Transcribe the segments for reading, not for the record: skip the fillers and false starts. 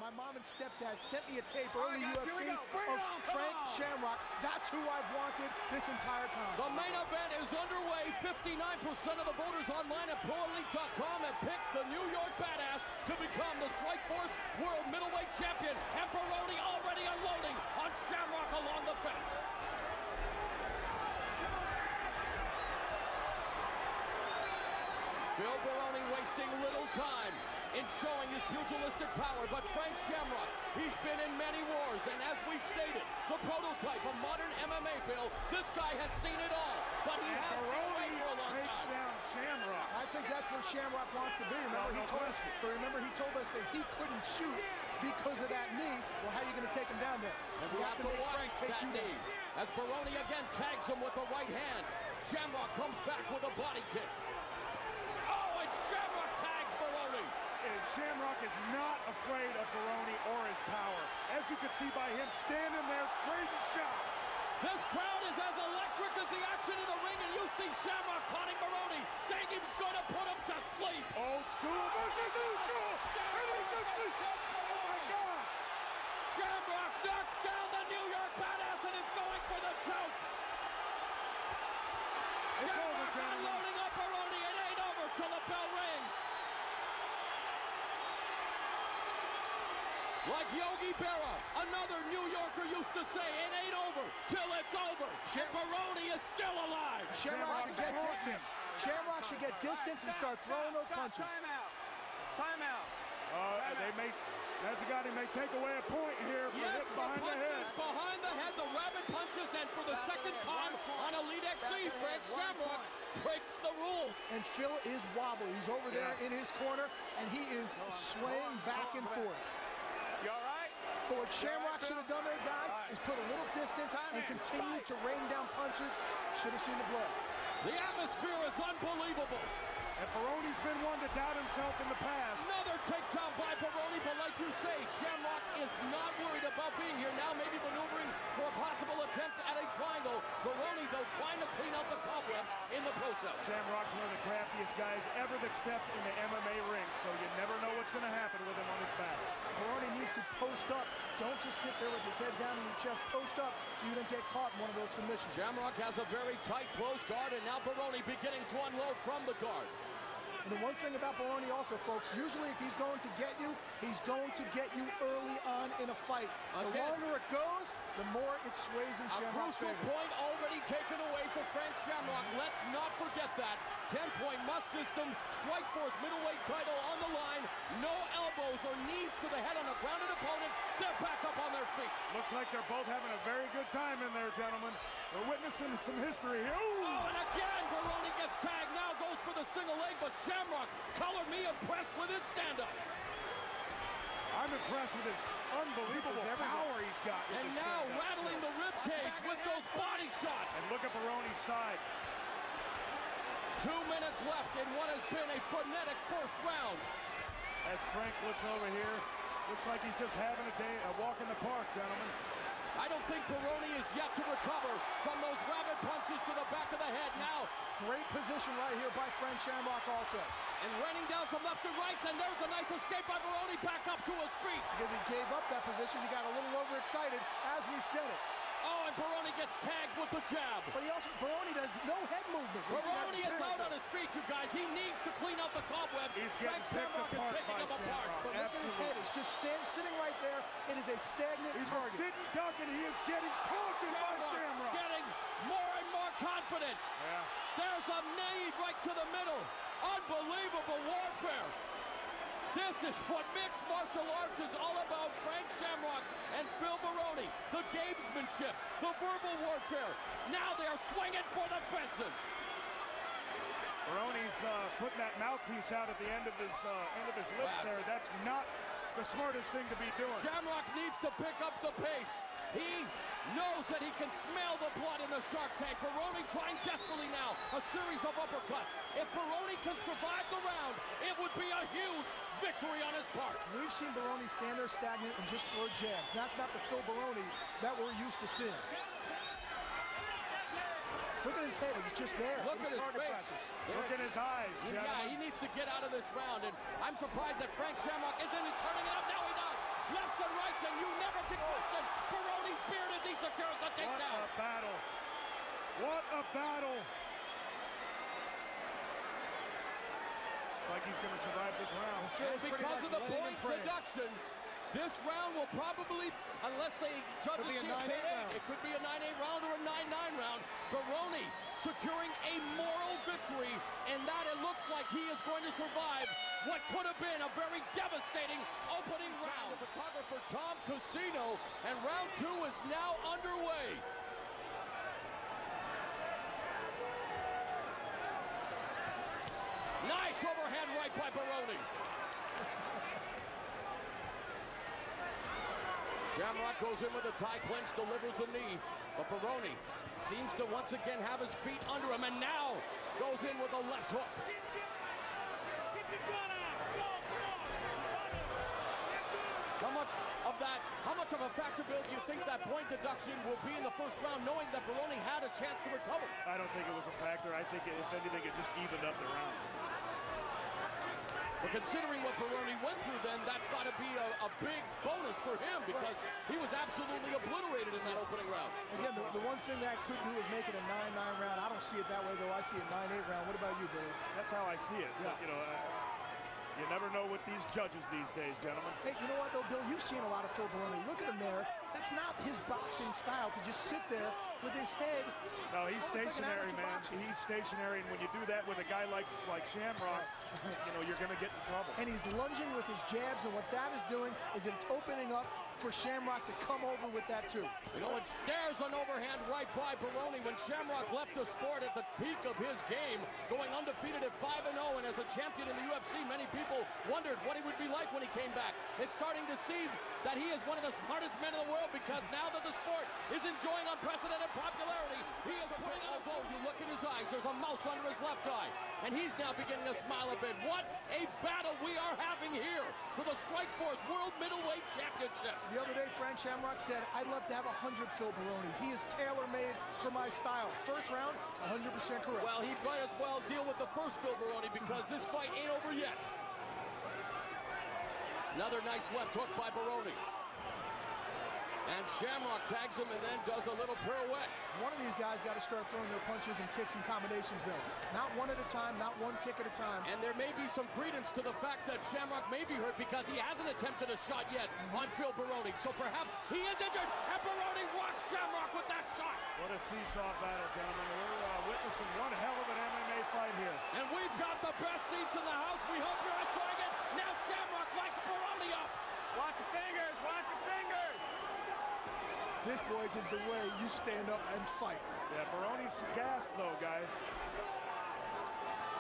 my mom and stepdad sent me a tape early UFC of Frank Shamrock. That's who I've wanted this entire time. The main event is underway. 59% of the voters online at ProElite.com have picked the New York Badass to become the Strikeforce World Middleweight Champion. And Baroni already unloading on Shamrock along the fence. Phil Baroni wasting little time in showing his pugilistic power, but Frank Shamrock, he's been in many wars, and as we've stated, the prototype of modern MMA, Bill, this guy has seen it all, but he has been waiting for a long takes time. down Shamrock. I think that's where Shamrock wants to be. Remember, he told us that he couldn't shoot because of that knee. Well, how are you going to take him down there? And we have to watch that knee. As Baroni again tags him with the right hand. Shamrock comes back with a body kick. Oh, and Shamrock tags Baroni. Shamrock is not afraid of Baroni or his power. As you can see by him standing there trading shots. This crowd is as electric as the action in the ring, and you see Shamrock taunting Baroni, saying he was going to put him to sleep. Old school versus new school. And he's asleep. Oh my God. Shamrock knocks down the New York Badass and is going for the choke. It's over, Shamrock gentlemen. unloading up Baroni. It ain't over till the bell rings. Like Yogi Berra, another New Yorker used to say, it ain't over till it's over. Baroni is still alive. Shamrock should get distance. Shamrock should get distance and start throwing those punches. Timeout. Timeout. That's a guy who may take away a point here. Yes, behind the head. Behind the head, the rabbit punches, and for the second time on Elite XC, Frank Shamrock breaks the rules. And Phil is wobbly. He's over there in his corner, and he is swaying back and forth. You all right? But what Shamrock should have done there, guys, is put a little distance and continue to rain down punches. Should have seen the blood. The atmosphere is unbelievable. And Baroni's been one to doubt himself in the past. Another takedown by Baroni, but like you say, Shamrock is not worried about being here now, maybe maneuvering for a possible attempt at a triangle. Baroni, though, trying to clean out the cobwebs in the process. Shamrock's one of the craftiest guys ever that stepped in the MMA ring, so you never know what's going to happen with him on his back. Baroni needs to post up. Don't just sit there with his head down in your chest. Post up so you don't get caught in one of those submissions. Shamrock has a very tight, close guard, and now Baroni beginning to unload from the guard. And the one thing about Baroni also, folks, usually if he's going to get you, he's going to get you early on in a fight. The longer it goes, the more it sways in Shamrock's favor. A crucial point already taken away for Frank Shamrock. Let's not forget that. 10-point must system, Strikeforce middleweight title on the line. No elbows or knees to the head on a grounded opponent. They're back up on their feet. Looks like they're both having a very good time in there, gentlemen. We're witnessing some history here. Ooh. Oh, and again, Baroni gets tagged. Now goes for the single leg, but Shamrock, color me impressed with his stand-up. I'm impressed with his unbelievable power he's got. And now rattling the rib cage with those body shots. And look at Baroni's side. 2 minutes left in what has been a frenetic first round. As Frank looks over here, looks like he's just having a day, a walk in the park, gentlemen. I don't think Baroni is yet to recover from those rabbit punches to the back of the head. Now, great position right here by Frank Shamrock also. And raining down some left and rights, and there's a nice escape by Baroni back up to his feet. Because he gave up that position, he got a little overexcited as we said it. Oh, and Baroni gets tagged with the jab. But Baroni does no head movement. Baroni is out on his feet, you guys. He needs to clean out the cobwebs. He's getting picked apart by Shamrock. But look at his head. It's just sitting right there. It is a stagnant target. He's a sitting duck, and he is getting taunted by Shamrock. Getting more and more confident. Yeah. There's a knee right to the middle. Unbelievable warfare. This is what mixed martial arts is all about. Frank Shamrock and Phil Baroni. The gamesmanship, the verbal warfare. Now they are swinging for the fences. Baroni's putting that mouthpiece out at the end of his lips there. That's not the smartest thing to be doing. Shamrock needs to pick up the pace. He knows that he can smell the blood in the shark tank. Baroni trying desperately now. A series of uppercuts. If Baroni can survive the round, it would be a huge victory on his part. We've seen Baroni stand there stagnant and just throw jabs. That's not the Phil Baroni that we're used to seeing. Look at his head, it's just there. Look at his face. Look at his eyes. Yeah, he needs to get out of this round, and I'm surprised that Frank Shamrock isn't turning it up. Now he does. Left he secures the takedown. What a battle. What a battle. Looks like he's going to survive this round. And because of the point deduction, this round will probably, unless they judge it here today, it could be a 9-8 round or a 9-9 round. Baroni securing a moral victory, and that it looks like he is going to survive what could have been a very devastating opening round. The photographer Tom Casino, and round 2 is now underway. Nice overhand right by Baroni. Shamrock goes in with a tie clinch, delivers a knee, but Baroni seems to once again have his feet under him, and now goes in with a left hook. How much of a factor, Bill, do you think that point deduction will be in the first round, knowing that Baroni had a chance to recover? I don't think it was a factor. I think, if anything, it just evened up the round. But considering what Baroni went through then, that's got to be a big bonus for him, because he was absolutely obliterated in that opening round. Again, the one thing that could do is make it a 9-9 round. I don't see it that way, though. I see a 9-8 round. What about you, Billy? That's how I see it. Yeah. You know, you never know with these judges these days, gentlemen. Hey, you know what, though, Bill? You've seen a lot of Phil Baroni. Look at him there. That's not his boxing style, to just sit there with his head. No, he's stationary, man. He's stationary, and when you do that with a guy like Shamrock, you know, you're going to get in trouble. And he's lunging with his jabs, and what that is doing is it's opening up for Shamrock to come over with that, too. You know, there's an overhand right by Baroni when Shamrock left the sport at the peak of his game, going undefeated at 5-0, and as a champion in the UFC, many people wondered what he would be like when he came back. It's starting to seem that he is one of the smartest men in the world, because now that the sport is enjoying unprecedented popularity, he is putting, although you look in his eyes, there's a mouse under his left eye, and he's now beginning to smile a bit. What a battle we are having here for the Strikeforce World Middleweight Championship. The other day, Frank Shamrock said, I'd love to have 100 Phil Baronis. He is tailor-made for my style. First round, 100% correct. Well, he might as well deal with the first Phil Baroni, because this fight ain't over yet. Another nice left hook by Baroni. And Shamrock tags him and then does a little pirouette. One of these guys got to start throwing their punches and kicks and combinations, though. Not one at a time, not one kick at a time. And there may be some credence to the fact that Shamrock may be hurt, because he hasn't attempted a shot yet on Phil Baroni. So perhaps he is injured, and Baroni rocks Shamrock with that shot. What a seesaw battle, gentlemen. We're witnessing one hell of an MMA fight here. And we've got the best seats in the house. We hope you're enjoying it. Now Shamrock lights Baroni up. Watch your fingers, watch your fingers. This, boys, is the way you stand up and fight. Yeah, Baroni's gassed, though, guys.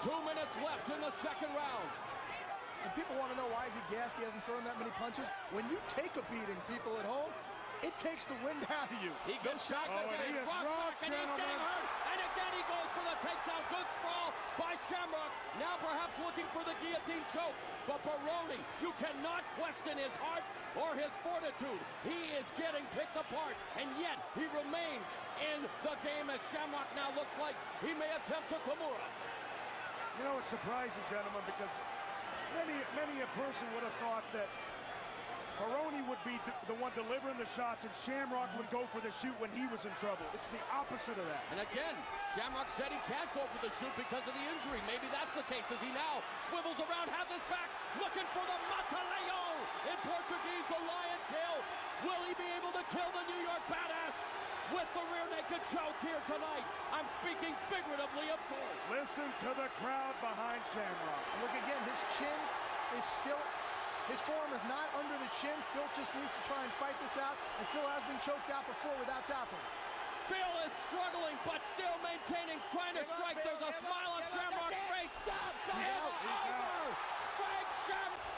2 minutes left in the second round. And people want to know, why is he gassed? He hasn't thrown that many punches. When you take a beating, people at home, it takes the wind out of you. He gets shot, and he is rocked, and he's getting hurt. And again, he goes for the takedown. Good sprawl by Shamrock. Now perhaps looking for the guillotine choke. But Baroni, you cannot question his heart or his fortitude. He is getting picked apart, and yet he remains in the game, as Shamrock now looks like he may attempt to Kimura. You know, it's surprising, gentlemen, because many a person would have thought that Baroni would be the one delivering the shots, and Shamrock would go for the shoot when he was in trouble. It's the opposite of that. And again, Shamrock said he can't go for the shoot because of the injury. Maybe that's the case, as he now swivels around, has his back, looking for the Mataleo. In Portuguese, the lion tail. Will he be able to kill the New York Badass with the rear naked choke here tonight? I'm speaking figuratively, of course. Listen to the crowd behind Shamrock. Look again, his chin is still, his forearm is not under the chin. Phil just needs to try and fight this out, and Phil has been choked out before without tapping. Phil is struggling, but still maintaining, trying to strike. There's a smile on Shamrock's face. It's over! Frank Shamrock